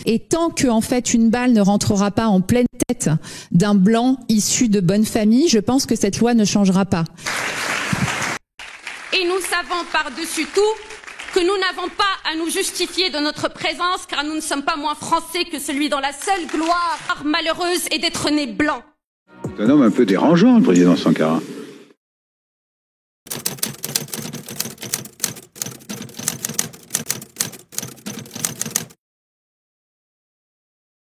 Et tant que, en fait, une balle ne rentrera pas en pleine tête d'un blanc issu de bonne famille, je pense que cette loi ne changera pas. Et nous savons par-dessus tout que nous n'avons pas à nous justifier de notre présence, car nous ne sommes pas moins français que celui dont la seule gloire malheureuse est d'être né blanc. C'est un homme un peu dérangeant, le président Sankara.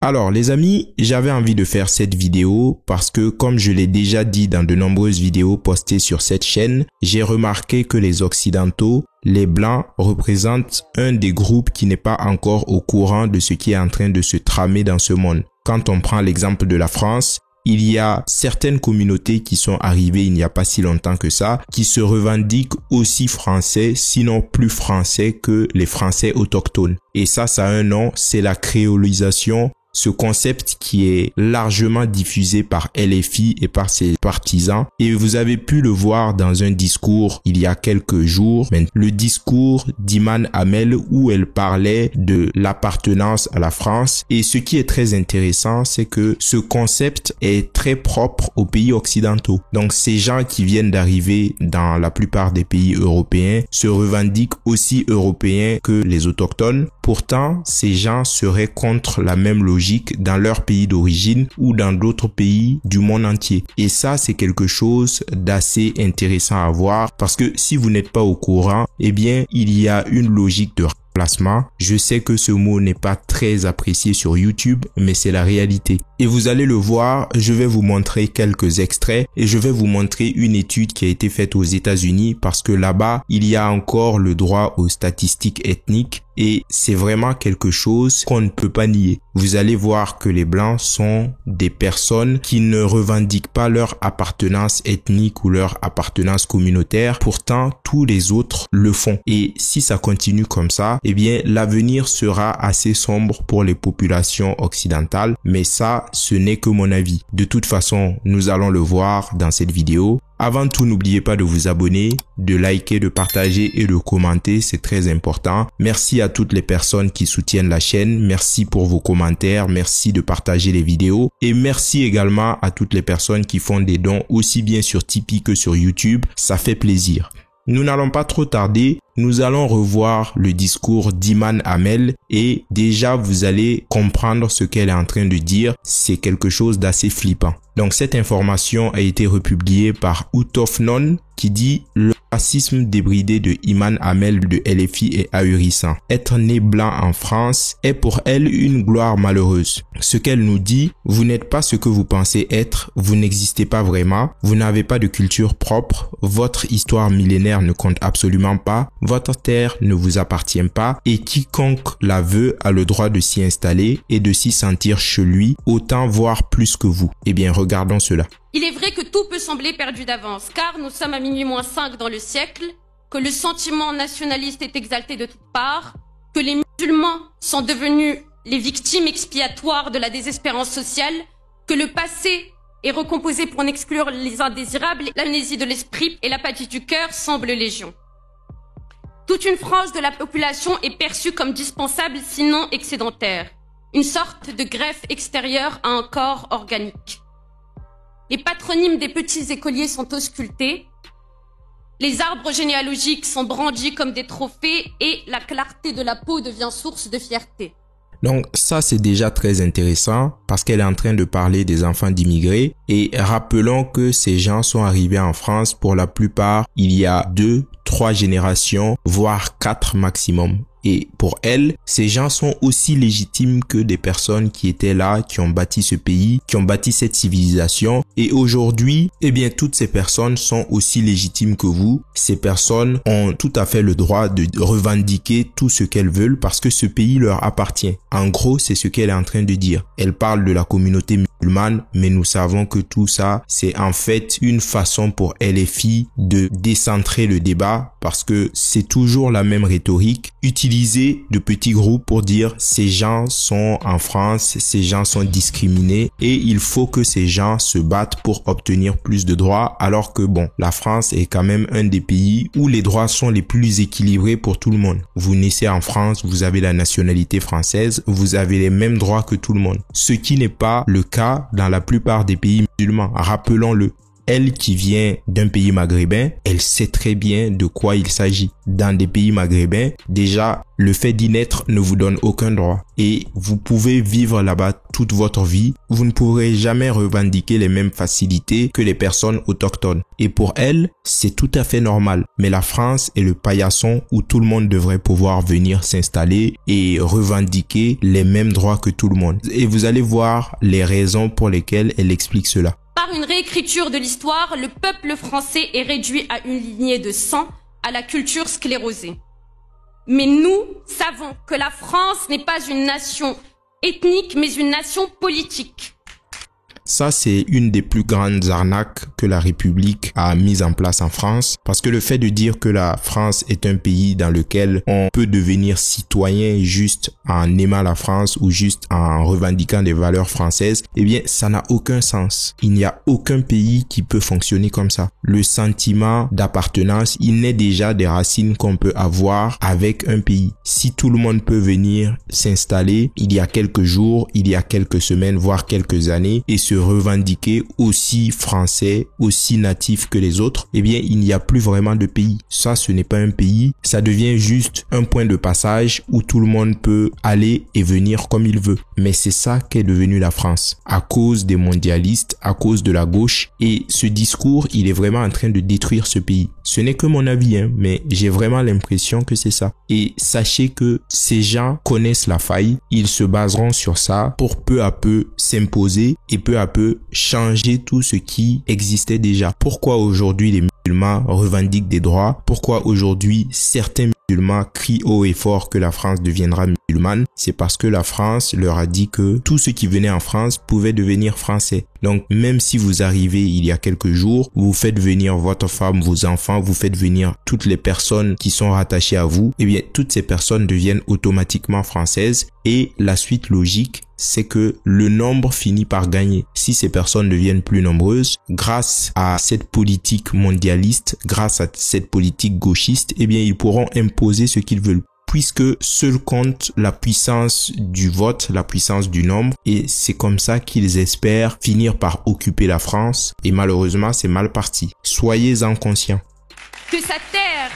Alors les amis, j'avais envie de faire cette vidéo parce que comme je l'ai déjà dit dans de nombreuses vidéos postées sur cette chaîne, j'ai remarqué que les Occidentaux, les Blancs, représentent un des groupes qui n'est pas encore au courant de ce qui est en train de se tramer dans ce monde. Quand on prend l'exemple de la France, il y a certaines communautés qui sont arrivées il n'y a pas si longtemps que ça, qui se revendiquent aussi français, sinon plus français que les Français autochtones. Et ça a un nom, c'est la créolisation. Ce concept qui est largement diffusé par LFI et par ses partisans. Et vous avez pu le voir dans un discours il y a quelques jours, le discours d'Iman Hamel où elle parlait de l'appartenance à la France. Et ce qui est très intéressant, c'est que ce concept est très propre aux pays occidentaux. Donc ces gens qui viennent d'arriver dans la plupart des pays européens se revendiquent aussi européens que les autochtones. Pourtant, ces gens seraient contre la même logique dans leur pays d'origine ou dans d'autres pays du monde entier. Et ça, c'est quelque chose d'assez intéressant à voir parce que si vous n'êtes pas au courant, eh bien, il y a une logique de remplacement. Je sais que ce mot n'est pas très apprécié sur YouTube, mais c'est la réalité. Et vous allez le voir, je vais vous montrer quelques extraits et je vais vous montrer une étude qui a été faite aux États-Unis parce que là-bas, il y a encore le droit aux statistiques ethniques et c'est vraiment quelque chose qu'on ne peut pas nier. Vous allez voir que les Blancs sont des personnes qui ne revendiquent pas leur appartenance ethnique ou leur appartenance communautaire. Pourtant, tous les autres le font. Et si ça continue comme ça, eh bien, l'avenir sera assez sombre pour les populations occidentales. Mais ça, ce n'est que mon avis. De toute façon, nous allons le voir dans cette vidéo. Avant tout, n'oubliez pas de vous abonner, de liker, de partager et de commenter, c'est très important. Merci à toutes les personnes qui soutiennent la chaîne, merci pour vos commentaires, merci de partager les vidéos et merci également à toutes les personnes qui font des dons aussi bien sur Tipeee que sur YouTube, ça fait plaisir. Nous n'allons pas trop tarder, nous allons revoir le discours d'Iman Hamel et déjà vous allez comprendre ce qu'elle est en train de dire, c'est quelque chose d'assez flippant. Donc cette information a été republiée par Outofnon qui dit « Le racisme débridé de Iman Hamel de LFI est ahurissant. Être né blanc en France est pour elle une gloire malheureuse. Ce qu'elle nous dit, vous n'êtes pas ce que vous pensez être, vous n'existez pas vraiment, vous n'avez pas de culture propre, votre histoire millénaire ne compte absolument pas, votre terre ne vous appartient pas et quiconque la veut a le droit de s'y installer et de s'y sentir chez lui, autant voire plus que vous. » Eh bien, regardons cela. Il est vrai que tout peut sembler perdu d'avance, car nous sommes à minuit moins 5 dans le siècle, que le sentiment nationaliste est exalté de toutes parts, que les musulmans sont devenus les victimes expiatoires de la désespérance sociale, que le passé est recomposé pour en exclure les indésirables, l'amnésie de l'esprit et l'apathie du cœur semblent légion. Toute une frange de la population est perçue comme dispensable, sinon excédentaire, une sorte de greffe extérieure à un corps organique. Les patronymes des petits écoliers sont auscultés, les arbres généalogiques sont brandis comme des trophées et la clarté de la peau devient source de fierté. Donc ça c'est déjà très intéressant parce qu'elle est en train de parler des enfants d'immigrés et rappelons que ces gens sont arrivés en France pour la plupart il y a 2, 3 générations voire 4 maximum. Et pour elle, ces gens sont aussi légitimes que des personnes qui étaient là, qui ont bâti ce pays, qui ont bâti cette civilisation. Et aujourd'hui, eh bien, toutes ces personnes sont aussi légitimes que vous. Ces personnes ont tout à fait le droit de revendiquer tout ce qu'elles veulent parce que ce pays leur appartient. En gros, c'est ce qu'elle est en train de dire. Elle parle de la communauté musulmane, mais nous savons que tout ça, c'est en fait une façon pour LFI de décentrer le débat parce que c'est toujours la même rhétorique utilisée mobiliser de petits groupes pour dire ces gens sont en France, ces gens sont discriminés et il faut que ces gens se battent pour obtenir plus de droits, alors que bon, la France est quand même un des pays où les droits sont les plus équilibrés pour tout le monde. Vous naissez en France, vous avez la nationalité française, vous avez les mêmes droits que tout le monde. Ce qui n'est pas le cas dans la plupart des pays musulmans. Rappelons-le. Elle qui vient d'un pays maghrébin, elle sait très bien de quoi il s'agit. Dans des pays maghrébins, déjà, le fait d'y naître ne vous donne aucun droit. Et vous pouvez vivre là-bas toute votre vie. Vous ne pourrez jamais revendiquer les mêmes facilités que les personnes autochtones. Et pour elle, c'est tout à fait normal. Mais la France est le paillasson où tout le monde devrait pouvoir venir s'installer et revendiquer les mêmes droits que tout le monde. Et vous allez voir les raisons pour lesquelles elle explique cela. Par une réécriture de l'histoire, le peuple français est réduit à une lignée de sang, à la culture sclérosée. Mais nous savons que la France n'est pas une nation ethnique, mais une nation politique. Ça, c'est une des plus grandes arnaques que la République a mise en place en France. Parce que le fait de dire que la France est un pays dans lequel on peut devenir citoyen juste en aimant la France ou juste en revendiquant des valeurs françaises, eh bien, ça n'a aucun sens. Il n'y a aucun pays qui peut fonctionner comme ça. Le sentiment d'appartenance, il naît déjà des racines qu'on peut avoir avec un pays. Si tout le monde peut venir s'installer il y a quelques jours, il y a quelques semaines, voire quelques années, et se revendiquer aussi français, aussi natif que les autres, eh bien, il n'y a plus vraiment de pays. Ça, ce n'est pas un pays. Ça devient juste un point de passage où tout le monde peut aller et venir comme il veut. Mais c'est ça qu'est devenue la France. À cause des mondialistes, à cause de la gauche. Et ce discours, il est vraiment en train de détruire ce pays. Ce n'est que mon avis, mais j'ai vraiment l'impression que c'est ça. Et sachez que ces gens connaissent la faille. Ils se baseront sur ça pour peu à peu s'imposer et peu à peu changer tout ce qui existait déjà. Pourquoi aujourd'hui les musulmans revendiquent des droits? Pourquoi aujourd'hui certains musulmans crient haut et fort que la France deviendra musulmane? C'est parce que la France leur a dit que tous ceux qui venaient en France pouvaient devenir français. Donc même si vous arrivez il y a quelques jours, vous faites venir votre femme, vos enfants, vous faites venir toutes les personnes qui sont rattachées à vous, eh bien toutes ces personnes deviennent automatiquement françaises et la suite logique, c'est que le nombre finit par gagner. Si ces personnes deviennent plus nombreuses, grâce à cette politique mondialiste, grâce à cette politique gauchiste, eh bien ils pourront imposer ce qu'ils veulent. Puisque seul compte la puissance du vote, la puissance du nombre, et c'est comme ça qu'ils espèrent finir par occuper la France, et malheureusement c'est mal parti. Soyez-en conscients. Que sa terre...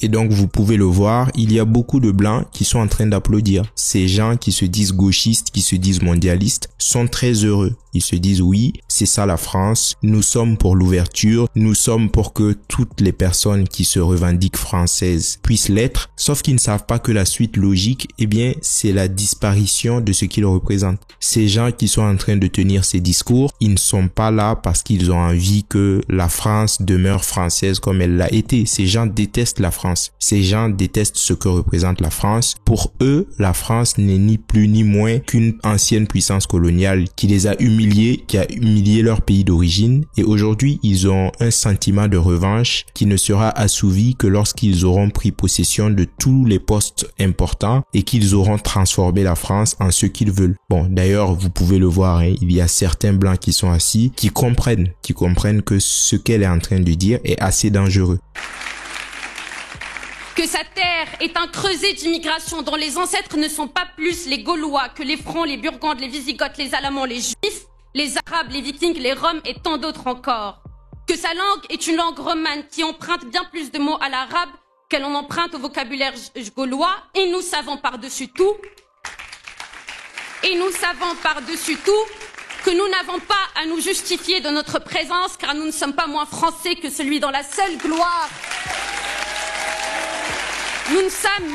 Et donc vous pouvez le voir, il y a beaucoup de blancs qui sont en train d'applaudir. Ces gens qui se disent gauchistes, qui se disent mondialistes, sont très heureux. Ils se disent oui, c'est ça la France, nous sommes pour l'ouverture, nous sommes pour que toutes les personnes qui se revendiquent françaises puissent l'être, sauf qu'ils ne savent pas que la suite logique, eh bien, c'est la disparition de ce qu'ils représentent. Ces gens qui sont en train de tenir ces discours, ils ne sont pas là parce qu'ils ont envie que la France demeure française comme elle l'a été. Ces gens détestent la France. Ces gens détestent ce que représente la France. Pour eux, la France n'est ni plus ni moins qu'une ancienne puissance coloniale qui les a humiliés, qui a humilié leur pays d'origine. Et aujourd'hui, ils ont un sentiment de revanche qui ne sera assouvi que lorsqu'ils auront pris possession de tous les postes importants et qu'ils auront transformé la France en ce qu'ils veulent. Bon, d'ailleurs, vous pouvez le voir, il y a certains blancs qui sont assis, qui comprennent que ce qu'elle est en train de dire est assez dangereux. Que sa terre est un creuset d'immigration dont les ancêtres ne sont pas plus les Gaulois que les Francs, les Burgondes, les Wisigoths, les Alamans, les Juifs, les Arabes, les Vikings, les Roms et tant d'autres encore. Que sa langue est une langue romane qui emprunte bien plus de mots à l'arabe qu'elle en emprunte au vocabulaire gaulois. Et nous savons par-dessus tout, que nous n'avons pas à nous justifier de notre présence car nous ne sommes pas moins français que celui dans la seule gloire. Nous ne sommes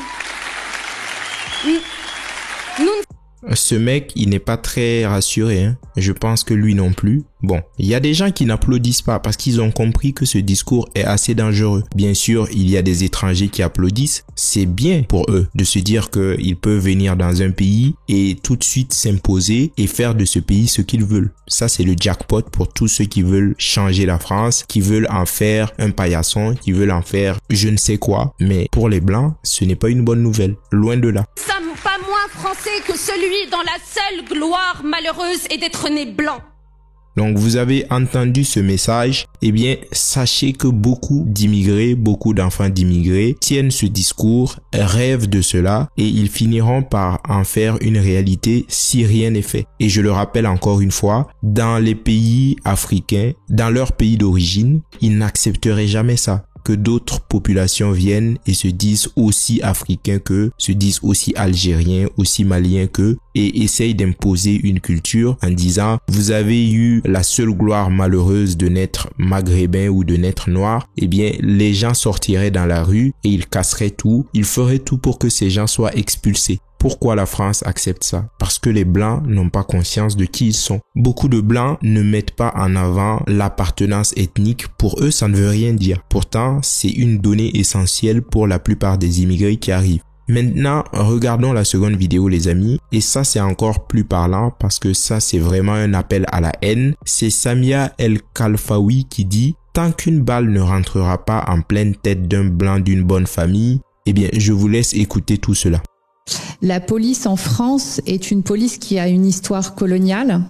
Ce mec, il n'est pas très rassuré, hein. Je pense que lui non plus. Bon, il y a des gens qui n'applaudissent pas parce qu'ils ont compris que ce discours est assez dangereux. Bien sûr, il y a des étrangers qui applaudissent. C'est bien pour eux de se dire qu'ils peuvent venir dans un pays et tout de suite s'imposer et faire de ce pays ce qu'ils veulent. Ça, c'est le jackpot pour tous ceux qui veulent changer la France, qui veulent en faire un paillasson, qui veulent en faire je ne sais quoi. Mais pour les Blancs, ce n'est pas une bonne nouvelle. Loin de là. Nous sommes pas moins français que celui dont la seule gloire malheureuse est d'être né blanc. Donc vous avez entendu ce message, eh bien sachez que beaucoup d'immigrés, beaucoup d'enfants d'immigrés tiennent ce discours, rêvent de cela et ils finiront par en faire une réalité si rien n'est fait. Et je le rappelle encore une fois, dans les pays africains, dans leur pays d'origine, ils n'accepteraient jamais ça. Que d'autres populations viennent et se disent aussi africains qu'eux, se disent aussi algériens, aussi maliens qu'eux et essayent d'imposer une culture en disant vous avez eu la seule gloire malheureuse de naître maghrébin ou de naître noir, eh bien les gens sortiraient dans la rue et ils casseraient tout, ils feraient tout pour que ces gens soient expulsés. Pourquoi la France accepte ça? Parce que les Blancs n'ont pas conscience de qui ils sont. Beaucoup de Blancs ne mettent pas en avant l'appartenance ethnique. Pour eux, ça ne veut rien dire. Pourtant, c'est une donnée essentielle pour la plupart des immigrés qui arrivent. Maintenant, regardons la seconde vidéo les amis. Et ça, c'est encore plus parlant parce que ça, c'est vraiment un appel à la haine. C'est Samia El Khalfaoui qui dit « Tant qu'une balle ne rentrera pas en pleine tête d'un Blanc d'une bonne famille, eh bien, je vous laisse écouter tout cela. » La police en France est une police qui a une histoire coloniale.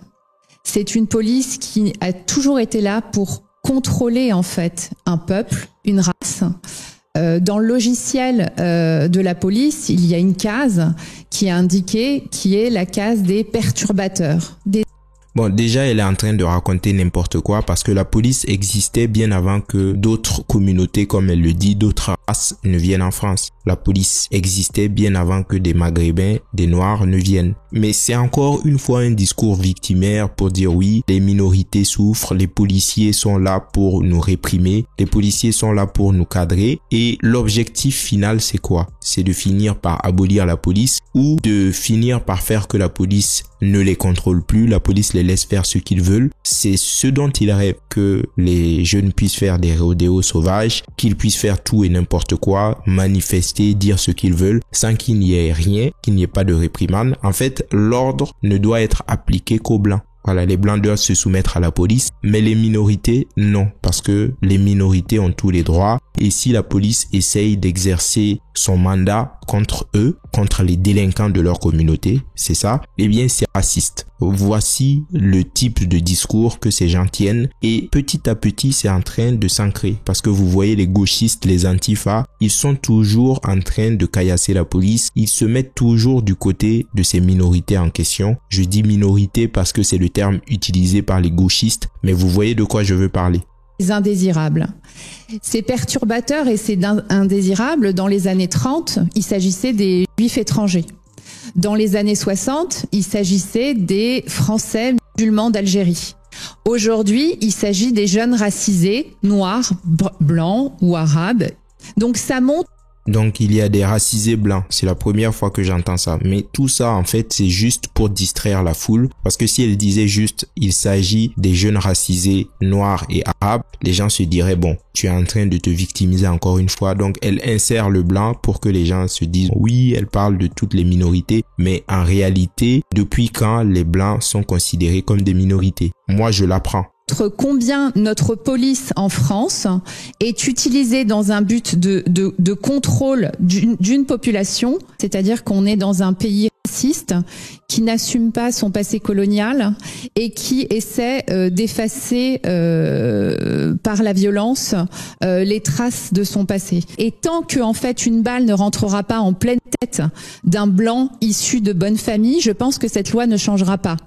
C'est une police qui a toujours été là pour contrôler en fait un peuple, une race. Dans le logiciel de la police, il y a une case qui est indiquée, qui est la case des perturbateurs. Bon, déjà, elle est en train de raconter n'importe quoi parce que la police existait bien avant que d'autres communautés, comme elle le dit, d'autres races ne viennent en France. La police existait bien avant que des Maghrébins, des Noirs ne viennent. Mais c'est encore une fois un discours victimaire pour dire oui, les minorités souffrent, les policiers sont là pour nous réprimer, les policiers sont là pour nous cadrer. Et l'objectif final, c'est quoi? C'est de finir par abolir la police ou de finir par faire que la police ne les contrôle plus, la police les laisse faire ce qu'ils veulent. C'est ce dont ils rêvent, que les jeunes puissent faire des rodéos sauvages, qu'ils puissent faire tout et n'importe quoi, manifester, dire ce qu'ils veulent, sans qu'il n'y ait rien, qu'il n'y ait pas de réprimande. En fait, l'ordre ne doit être appliqué qu'aux Blancs. Voilà, les Blancs doivent se soumettre à la police, mais les minorités, non, parce que les minorités ont tous les droits. Et si la police essaye d'exercer son mandat contre eux, contre les délinquants de leur communauté, c'est ça, eh bien c'est raciste. Voici le type de discours que ces gens tiennent et petit à petit c'est en train de s'ancrer parce que vous voyez les gauchistes, les antifas, ils sont toujours en train de caillasser la police, ils se mettent toujours du côté de ces minorités en question. Je dis minorité parce que c'est le terme utilisé par les gauchistes, mais vous voyez de quoi je veux parler. Indésirables. Ces perturbateurs et ces indésirables, dans les années 30, il s'agissait des Juifs étrangers. Dans les années 60, il s'agissait des Français musulmans d'Algérie. Aujourd'hui, il s'agit des jeunes racisés, noirs, blancs ou arabes. Donc ça montre. Donc il y a des racisés blancs, c'est la première fois que j'entends ça. Mais tout ça en fait c'est juste pour distraire la foule. Parce que si elle disait juste il s'agit des jeunes racisés noirs et arabes, les gens se diraient bon, tu es en train de te victimiser encore une fois. Donc elle insère le blanc pour que les gens se disent oui, elle parle de toutes les minorités. Mais en réalité, depuis quand les blancs sont considérés comme des minorités? Moi je l'apprends. Combien notre police en France est utilisée dans un but de contrôle d'une population, c'est-à-dire qu'on est dans un pays raciste qui n'assume pas son passé colonial et qui essaie d'effacer par la violence les traces de son passé. Et tant que en fait une balle ne rentrera pas en pleine tête d'un blanc issu de bonne famille, je pense que cette loi ne changera pas.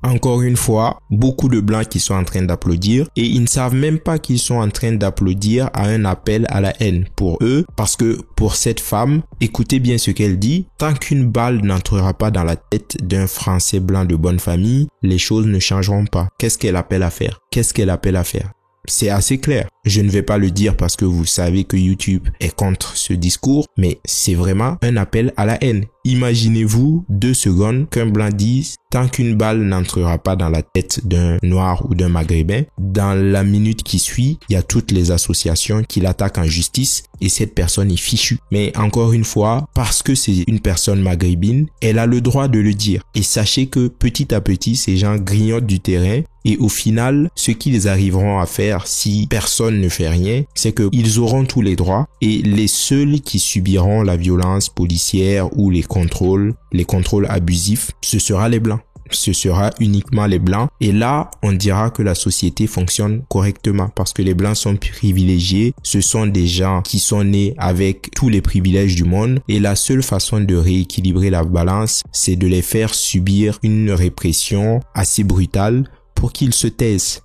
Encore une fois, beaucoup de blancs qui sont en train d'applaudir et ils ne savent même pas qu'ils sont en train d'applaudir à un appel à la haine pour eux parce que pour cette femme, écoutez bien ce qu'elle dit, tant qu'une balle n'entrera pas dans la tête d'un Français blanc de bonne famille, les choses ne changeront pas. Qu'est-ce qu'elle appelle à faire? Qu'est-ce qu'elle appelle à faire? C'est assez clair. Je ne vais pas le dire parce que vous savez que YouTube est contre ce discours, mais c'est vraiment un appel à la haine. Imaginez-vous 2 secondes qu'un blanc dise « Tant qu'une balle n'entrera pas dans la tête d'un noir ou d'un maghrébin, dans la minute qui suit, il y a toutes les associations qui l'attaquent en justice et cette personne est fichue. » Mais encore une fois, parce que c'est une personne maghrébine, elle a le droit de le dire. Et sachez que petit à petit, ces gens grignotent du terrain. Et au final, ce qu'ils arriveront à faire si personne ne fait rien, c'est qu'ils auront tous les droits et les seuls qui subiront la violence policière ou les contrôles abusifs, ce sera les blancs. Ce sera uniquement les blancs et là on dira que la société fonctionne correctement parce que les blancs sont privilégiés, ce sont des gens qui sont nés avec tous les privilèges du monde et la seule façon de rééquilibrer la balance, c'est de les faire subir une répression assez brutale pour qu'ils se taisent.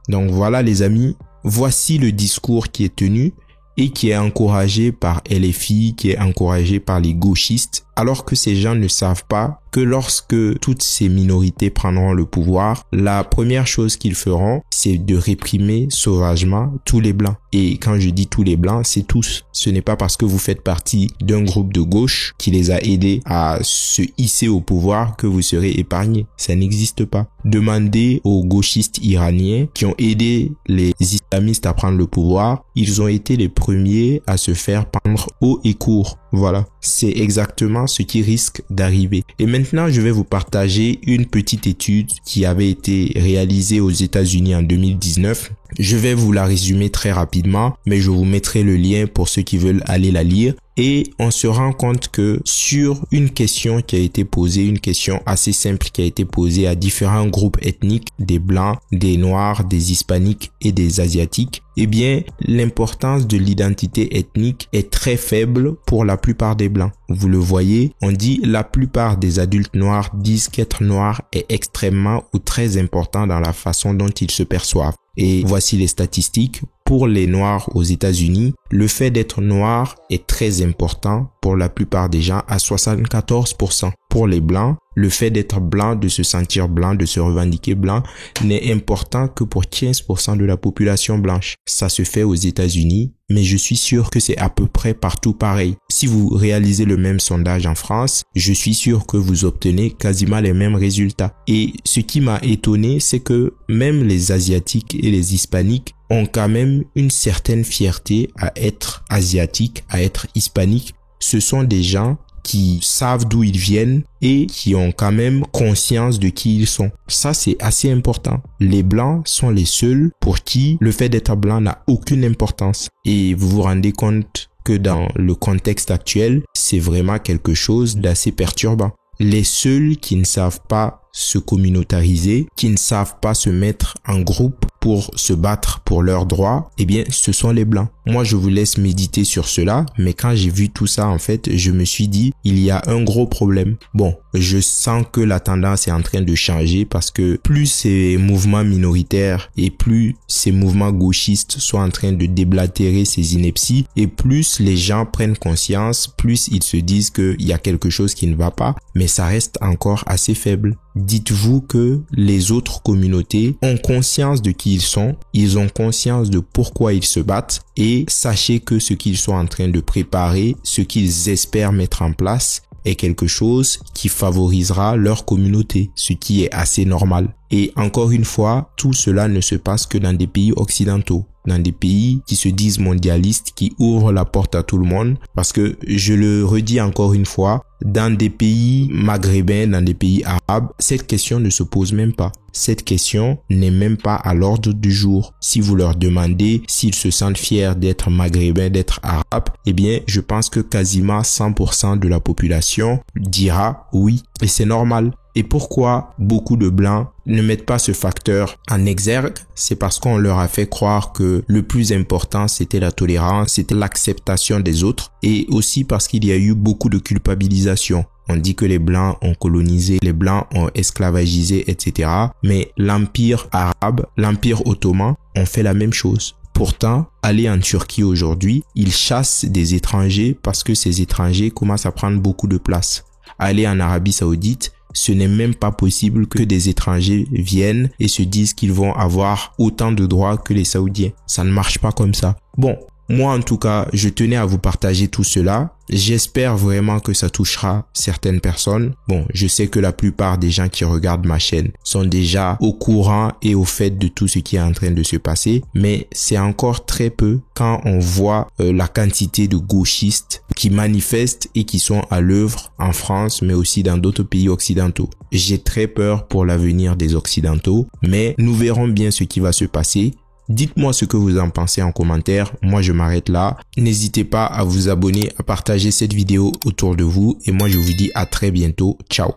Donc voilà les amis, voici le discours qui est tenu et qui est encouragé par LFI, qui est encouragé par les gauchistes, alors que ces gens ne savent pas que lorsque toutes ces minorités prendront le pouvoir, la première chose qu'ils feront, c'est de réprimer sauvagement tous les blancs. Et quand je dis tous les blancs, c'est tous. Ce n'est pas parce que vous faites partie d'un groupe de gauche qui les a aidés à se hisser au pouvoir que vous serez épargnés. Ça n'existe pas. Demandez aux gauchistes iraniens qui ont aidé les islamistes à prendre le pouvoir, ils ont été les premiers à se faire pendre haut et court. Voilà, c'est exactement ce qui risque d'arriver. Et maintenant, je vais vous partager une petite étude qui avait été réalisée aux États-Unis en 2019. Je vais vous la résumer très rapidement, mais je vous mettrai le lien pour ceux qui veulent aller la lire. Et on se rend compte que sur une question qui a été posée, une question assez simple qui a été posée à différents groupes ethniques, des blancs, des noirs, des hispaniques et des asiatiques, eh bien, l'importance de l'identité ethnique est très faible pour la plupart des blancs. Vous le voyez, on dit la plupart des adultes noirs disent qu'être noir est extrêmement ou très important dans la façon dont ils se perçoivent. Et voici les statistiques. Pour les noirs aux États-Unis, le fait d'être noir est très important pour la plupart des gens à 74%. Pour les blancs, le fait d'être blanc, de se sentir blanc, de se revendiquer blanc n'est important que pour 15% de la population blanche. Ça se fait aux États-Unis, mais je suis sûr que c'est à peu près partout pareil. Si vous réalisez le même sondage en France, je suis sûr que vous obtenez quasiment les mêmes résultats. Et ce qui m'a étonné, c'est que même les Asiatiques et les Hispaniques ont quand même une certaine fierté à être asiatiques, à être hispaniques. Ce sont des gens qui savent d'où ils viennent et qui ont quand même conscience de qui ils sont. Ça, c'est assez important. Les blancs sont les seuls pour qui le fait d'être blanc n'a aucune importance. Et vous vous rendez compte que dans le contexte actuel, c'est vraiment quelque chose d'assez perturbant. Les seuls qui ne savent pas se communautariser, qui ne savent pas se mettre en groupe pour se battre pour leurs droits, eh bien, ce sont les blancs. Moi, je vous laisse méditer sur cela, mais quand j'ai vu tout ça, en fait, je me suis dit, il y a un gros problème. Bon, je sens que la tendance est en train de changer parce que plus ces mouvements minoritaires et plus ces mouvements gauchistes sont en train de déblatérer ces inepties et plus les gens prennent conscience, plus ils se disent qu'il y a quelque chose qui ne va pas, mais ça reste encore assez faible. Dites-vous que les autres communautés ont conscience de qui ils sont, ils ont conscience de pourquoi ils se battent et sachez que ce qu'ils sont en train de préparer, ce qu'ils espèrent mettre en place est quelque chose qui favorisera leur communauté, ce qui est assez normal. Et encore une fois, tout cela ne se passe que dans des pays occidentaux, dans des pays qui se disent mondialistes, qui ouvrent la porte à tout le monde. Parce que, je le redis encore une fois, dans des pays maghrébins, dans des pays arabes, cette question ne se pose même pas. Cette question n'est même pas à l'ordre du jour. Si vous leur demandez s'ils se sentent fiers d'être maghrébins, d'être arabes, eh bien, je pense que quasiment 100% de la population dira oui. Et c'est normal. Et pourquoi beaucoup de blancs ne mettent pas ce facteur en exergue? C'est parce qu'on leur a fait croire que le plus important c'était la tolérance, c'était l'acceptation des autres et aussi parce qu'il y a eu beaucoup de culpabilisation. On dit que les blancs ont colonisé, les blancs ont esclavagisé, etc. Mais l'empire arabe, l'empire ottoman ont fait la même chose. Pourtant, allez en Turquie aujourd'hui, ils chassent des étrangers parce que ces étrangers commencent à prendre beaucoup de place. Allez en Arabie Saoudite, ce n'est même pas possible que des étrangers viennent et se disent qu'ils vont avoir autant de droits que les Saoudiens. Ça ne marche pas comme ça. Bon, moi en tout cas, je tenais à vous partager tout cela. J'espère vraiment que ça touchera certaines personnes. Bon, je sais que la plupart des gens qui regardent ma chaîne sont déjà au courant et au fait de tout ce qui est en train de se passer, mais c'est encore très peu quand on voit la quantité de gauchistes qui manifestent et qui sont à l'œuvre en France, mais aussi dans d'autres pays occidentaux. J'ai très peur pour l'avenir des Occidentaux, mais nous verrons bien ce qui va se passer. Dites-moi ce que vous en pensez en commentaire. Moi, je m'arrête là. N'hésitez pas à vous abonner, à partager cette vidéo autour de vous. Et moi, je vous dis à très bientôt. Ciao.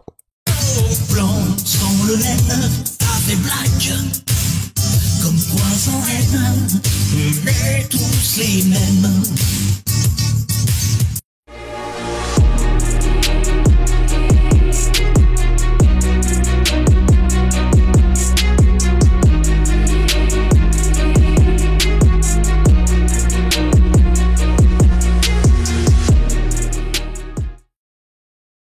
Blanc, sans le laine, avec black, comme quoi sans haine, mais tous les mêmes.